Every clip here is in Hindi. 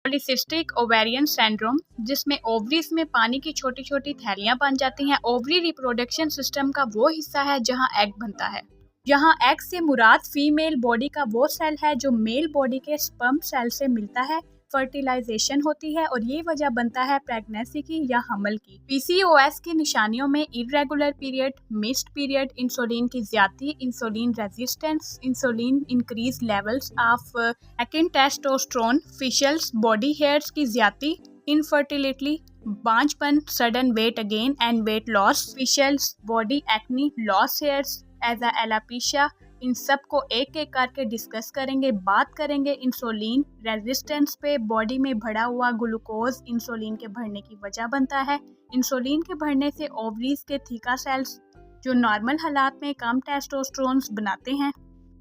पॉलीसिस्टिक ओवेरियन सिंड्रोम, जिसमें ओवरीज में पानी की छोटी छोटी थैलियां बन जाती हैं। ओवरी रिप्रोडक्शन सिस्टम का वो हिस्सा है जहां एग बनता है। यहाँ एग से मुराद फीमेल बॉडी का वो सेल है जो मेल बॉडी के स्पर्म सेल से मिलता है। फर्टिलाइजेशन होती है और ये वजह बनता है प्रेगनेंसी की या हमल की। पीसीओएस की निशानियों में irregular period, missed period, insulin की ज्यादती, insulin resistance, insulin increase levels of एकिन टेस्टोस्टेरोन, फेशियल्स बॉडी हेयर्स की ज्यादती, इनफर्टिलिटी, बांझपन, sudden weight gain and weight loss, facials body acne, loss hairs as alopecia. इन सब को एक एक करके डिस्कस करेंगे, बात करेंगे इंसुलिन रेजिस्टेंस पे। बॉडी में बढ़ा हुआ ग्लूकोज इंसुलिन के बढ़ने की वजह बनता है। इंसुलिन के बढ़ने से ओवरीज के थीका सेल्स जो नॉर्मल हालात में कम टेस्टोस्टेरोन बनाते हैं,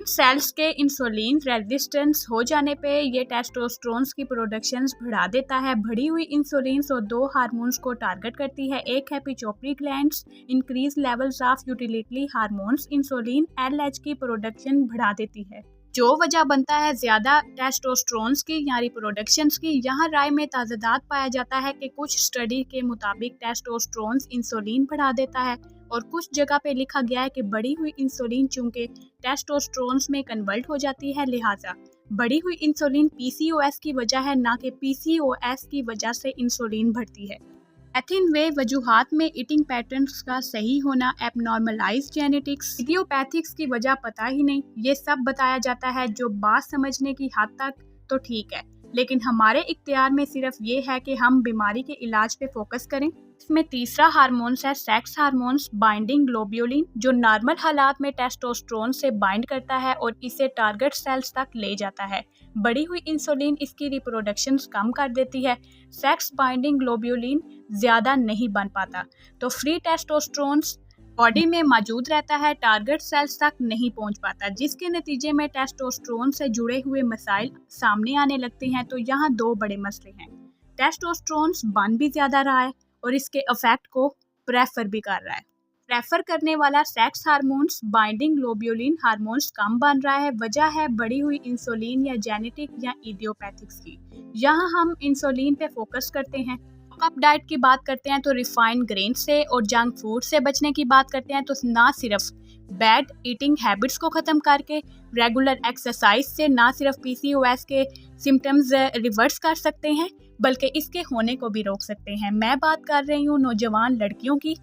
सेल्स के इंसुलिन रेजिस्टेंस हो जाने पे ये टेस्टोस्टेरोन की प्रोडक्शन बढ़ा देता है। बढ़ी हुई इंसुलिन दो हार्मोन्स को टारगेट करती है। एक है pituitary glands, increase levels of utility hormones, insulin LH की प्रोडक्शन बढ़ा देती है जो वजह बनता है ज्यादा टेस्टोस्टेरोन की या रिप्रोडक्शन की। यहाँ राय में ताज़ादात पाया जाता है कि कुछ स्टडी के मुताबिक टेस्टोस्टेरोन इंसुलिन बढ़ा देता है और कुछ जगह पे लिखा गया है कि बढ़ी हुई इंसुलिन चूंकि टेस्टोस्टेरोन में कन्वर्ट हो जाती है, लिहाजा बढ़ी हुई इंसुलिन पीसीओएस की वजह है, ना कि पीसीओएस की वजह से इंसुलिन बढ़ती है। एथिन वे वजूहात में ईटिंग पैटर्न्स का सही होना, एबनॉर्मलाइज्ड जेनेटिक्स, इडियोपैथिक्स की वजह पता ही नहीं, ये सब बताया जाता है जो बात समझने की हद तक तो ठीक है, लेकिन हमारे इख्तियार में सिर्फ ये है कि हम बीमारी के इलाज पे फोकस करें। इसमें तीसरा हार्मोन्स है सेक्स हार्मोन्स, बाइंडिंग ग्लोब्यूलिन, जो नॉर्मल हालात में टेस्टोस्टेरोन से बाइंड करता है और इसे टारगेट सेल्स तक ले जाता है। बढ़ी हुई इंसुलिन इसकी रिप्रोडक्शन कम कर देती है। सेक्स बाइंडिंग ग्लोब्यूलिन ज्यादा नहीं बन पाता तो फ्री टेस्टोस्टेरोन बॉडी में मौजूद रहता है, टारगेट सेल्स तक नहीं पहुंच पाता, जिसके नतीजे में टेस्टोस्टेरोन से जुड़े हुए मसाइल सामने आने लगते हैं। तो यहाँ दो बड़े मसले हैं, टेस्टोस्टेरोन बन भी ज्यादा रहा है और इसके इफेक्ट को प्रेफर भी कर रहा है। प्रेफर करने वाला sex hormones, binding globulin hormones कम बन रहा है। वजह है बढ़ी हुई इंसुलिन या जेनेटिक या इडियोपैथिक्स की। यहाँ हम इंसुलिन पे फोकस करते हैं। अप डाइट की बात करते हैं तो रिफाइंड ग्रेन से और जंक फूड से बचने की बात करते हैं तो ना सिर्फ बैड ईटिंग हैबिट्स को ख़त्म करके रेगुलर एक्सरसाइज से ना सिर्फ पीसीओएस के सिम्टम्स रिवर्स कर सकते हैं बल्कि इसके होने को भी रोक सकते हैं। मैं बात कर रही हूँ नौजवान लड़कियों की,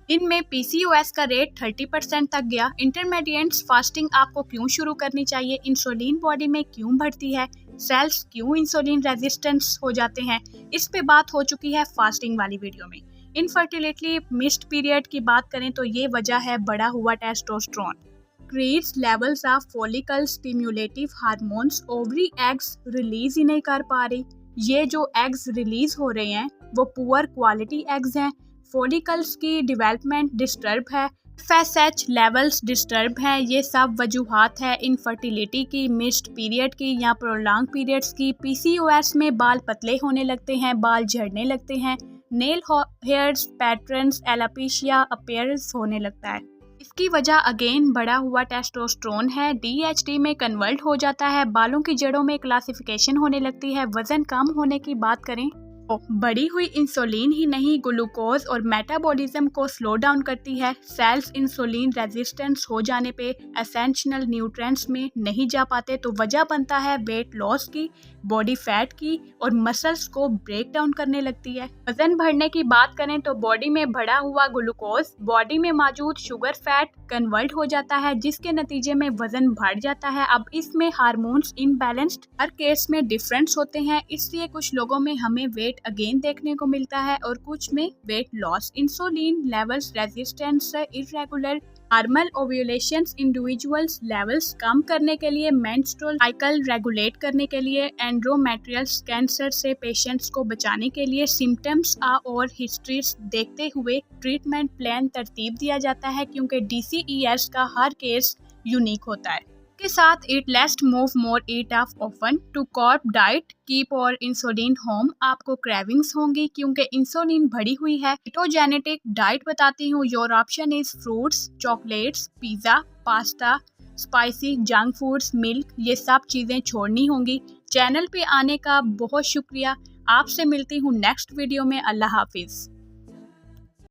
इनमें पीसीओएस का रेट 30% तक गया। इंटरमीडिएट्स फास्टिंग आपको क्यों शुरू करनी चाहिए, इंसुलिन बॉडी में क्यों बढ़ती है, सेल्स क्यों इंसुलिन रेजिस्टेंस हो जाते हैं, इस पे बात हो चुकी है फास्टिंग वाली वीडियो में। इनफर्टिलिटी मिस्ड पीरियड की बात करें तो ये वजह है बढ़ा हुआ testosterone, increase levels of follicle stimulative hormones, ovary eggs release ही नहीं कर पा रही। ये जो एग्स रिलीज हो रहे हैं वो पुअर क्वालिटी एग्स हैं, फॉलिकल्स की डेवलपमेंट डिस्टर्ब है, एफएसएच लेवल्स डिस्टर्ब हैं। ये सब वजूहात है इनफर्टिलिटी की, मिस्ड पीरियड की या प्रोलॉन्ग पीरियड्स की। पीसीओएस में बाल पतले होने लगते हैं, बाल झड़ने लगते हैं, nail hairs patterns, alopecia appearance होने लगता है। इसकी वजह अगेन बढ़ा हुआ टेस्टोस्टेरोन है, डीएचटी में कन्वर्ट हो जाता है, बालों की जड़ों में क्लासिफिकेशन होने लगती है। वजन कम होने की बात करें तो बढ़ी हुई इंसुलिन ही नहीं ग्लूकोज और मेटाबॉलिज्म को स्लो डाउन करती है। सेल्स इंसुलिन रेजिस्टेंस हो जाने पे एसेंशियल न्यूट्रिएंट्स में नहीं जा पाते तो वजह बनता है वेट लॉस की, बॉडी फैट की और मसल्स को ब्रेक डाउन करने लगती है। वजन बढ़ने की बात करें तो बॉडी में बढ़ा हुआ ग्लूकोज बॉडी में मौजूद शुगर फैट कन्वर्ट हो जाता है, जिसके नतीजे में वजन बढ़ जाता है। अब इसमें हार्मोन्स इनबैलेंस्ड हर केस में डिफरेंस होते हैं, इसलिए कुछ लोगों में हमें वेट अगेन देखने को मिलता है और कुछ में weight loss. Insulin levels resistance irregular hormonal ovulations, individuals levels कम करने के लिए, मेंस्ट्रुअल साइकिल रेगुलेट करने के लिए, एंडोमेट्रियल कैंसर से पेशेंट्स को बचाने के लिए सिम्टम्स और हिस्ट्रीज देखते हुए ट्रीटमेंट प्लान तरतीब दिया जाता है, क्योंकि डीसीईएस का हर केस यूनिक होता है। के साथ eat less, move more, eat of often, to carb diet, keep और इंसुलिन होम। आपको क्रेविंग्स होंगी क्योंकि इंसुलिन बढ़ी हुई है। कीटोजेनेटिक डाइट बताती हूँ, your option is fruits, chocolates, pizza, pasta, spicy, junk foods, milk, ये सब चीज़ें छोड़नी होंगी। चैनल पे आने का बहुत शुक्रिया। आपसे मिलती हूँ नेक्स्ट वीडियो में। अल्लाह हाफिज़।